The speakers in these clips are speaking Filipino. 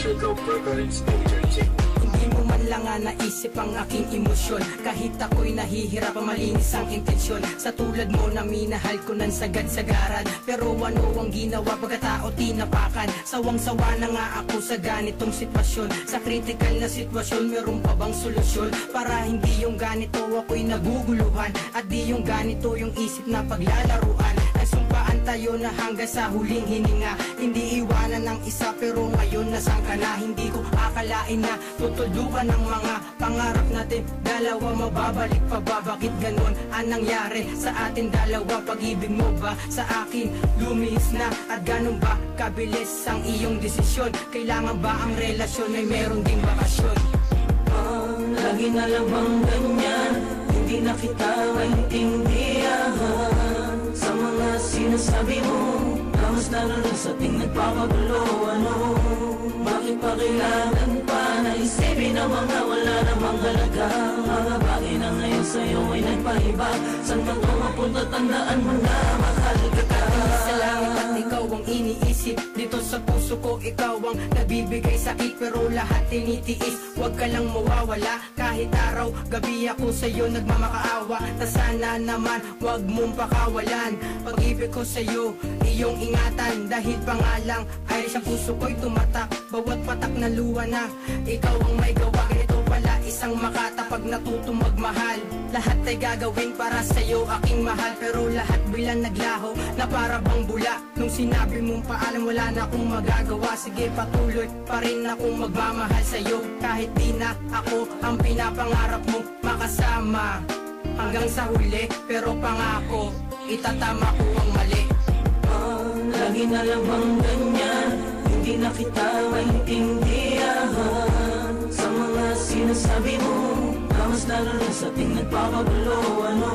Special Preference Agency. Hindi mo man lang nga naisip ang aking emosyon, kahit ako'y nahihirap malinis ang intensyon. Sa tulad mo na minahal ko ng sagad-sagaran, pero ano ang ginawa pagkatao tinapakan? Sawang-sawa na nga ako sa ganitong sitwasyon. Sa critical na sitwasyon, meron pa bang solusyon? Para hindi yung ganito ako'y naguguluhan, at di yung ganito yung isip na paglalaruan. Nagsumpaan tayo na hanggang sa huling hininga, hindi iwanan ng isa, pero ngayon nasaan ka na? Hindi ko akalain na tutuldukan ng mga pangarap natin dalawa. Mababalik pa ba? Bakit ganon ang nangyari sa atin dalawa? Pag-ibig mo ba sa akin lumihis na? At ganon ba kabilis ang iyong desisyon? Kailangan ba ang relasyon ay meron ding bakasyon? Lagi na lang bang ganyan? Hindi na kita maintindihan sa mga sinasabi mo. Mas lalo na sa ting nagpapagulo. Ano? Bakit pa kailangan pa na isipin ang mga wala namang halaga? Mga bagay na ngayon sa'yo ay nagpaiba. Saan ka to mapunta? Tandaan mo na mahal kita. Sa langit at ikaw ang iniisip, dito sa puso ko ikaw ang nabibigay sakit, pero lahat tinitiis. Huwag ka lang mawawala, kahit araw, gabi ako sa'yo nagmamakaawa. Ta sana naman, huwag mong pakawalan pag-ibig ko sa'yo, iyong ingatan. Dahil pangalang ay sa puso ko'y tumatak, bawat patak na luwa na ikaw ang may gawa. Ganito pala isang makata pag natutong magmahal. Lahat ay gagawin para sa'yo aking mahal, pero lahat bilang naglaho na para bang bula. Nung sinabi mong paalam, wala na akong magagawa. Sige, patuloy pa rin akong magmamahal sa'yo, kahit di na ako ang pinapangarap mong makasama hanggang sa huli. Pero pangako, itatama ko ang mali. Lagi na lang bang ganyan? Hindi na kita maintindihan sa mga sinasabi mo. Mas lalo na sa ting nagpapagulo. Ano?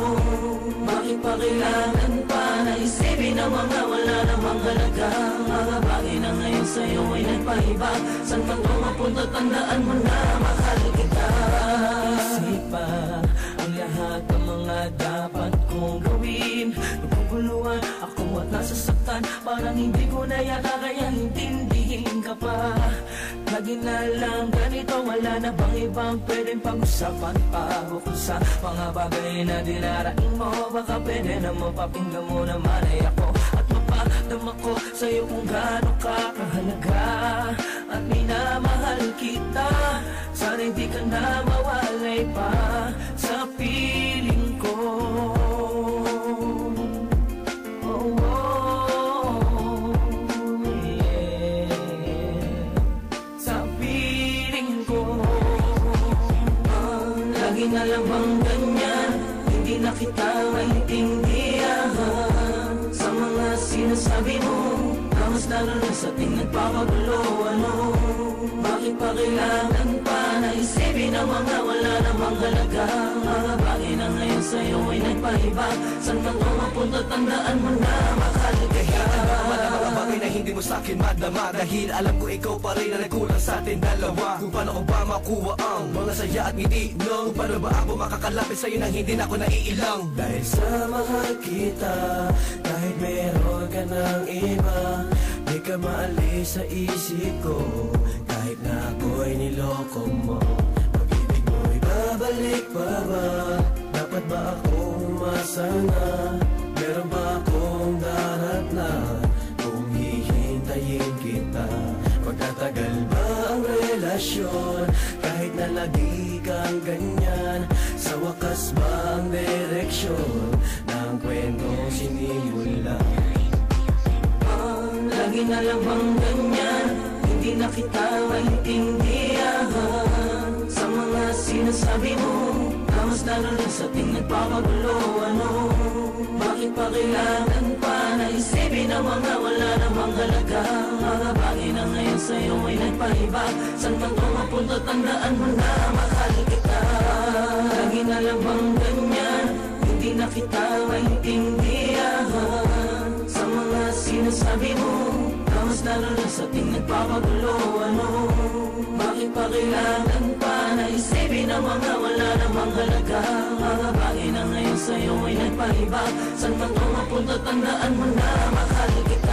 Bakit pa kailangan pa na isipin ang mga wala namang halaga? Mga bagay na ngayon sa'yo ay nagpaiba. Saan ka to mapunta? Tandaan mo na mahal kita. Isip pa ang lahat ng mga dapat kong gawin. Naguguluhan ako at nasasaktan, parang hindi ko na yata kaya intindihin ka pa. Lagi na lang ganito, wala na bang ibang pwedeng pag-usapan pa? Bukod sa mga bagay na dinarating mo, baka pwede na mapapinggan mo naman ay ako, at mapadama ko sa'yo kung gaano ka kahalaga. At minamahal kita, sana hindi ka na mawalay pa sa piling ko. Lagi na lang bang ganyan? Hindi na kita maintindihan sa mga sinasabi mo. Mas lalo na sa ting nagpapagulo. Ano? Bakit pa kailangan pa na isipin ang mga wala namang halaga? Mga bagay na ngayon sa'yo ay nagpaiba. Saan ka to mapunta? Tandaan mo na mahal kita. Mga bagay na hindi mo sa'kin madama, dahil alam ko ikaw pa rin na nagkulang sa atin dalawa. Kung paano ko ba makuha ang mga saya at ngiti, no? Kung paano ba ako makakalapit sa'yo nang hindi na ako naiilang? Dahil sa mahal kita, kahit meron ka ng iba, di ka maalis sa isip ko. Kahit na ako'y niloko mo, pag-ibig mo'y babalik pa ba? Dapat ba akong umasa na? Meron ba akong darat na kung hihintayin kita? Magtatagal ba ang relasyon kahit na lagi kang ganyan? Sa wakas ba ang direksyon ng kwentong sinimula? Lagi na lang bang ganyan? Hindi na kita maintindihan sa mga sinasabi mo. Mas lalo na sa ting nagpapagulo. Ano? Bakit pa kailangan pa na isipin ang mga wala namang halaga? Mga bagay na ngayon sa'yo ay nagpaiba. Saan ka to mapunta? Tandaan mo na mahal kita. Lagi na lang bang ganyan? Hindi na kita maintindihan sa mga sinasabi mo. Mas lalo na sa ting nagpapagulo. Ano? Bakit pa kailangan pa na isipin ang mga wala namang halaga? Mga bagay na ngayon sa'yo ay nagpaiba. Saan ka to mapunta? Tandaan mo na mahal kita.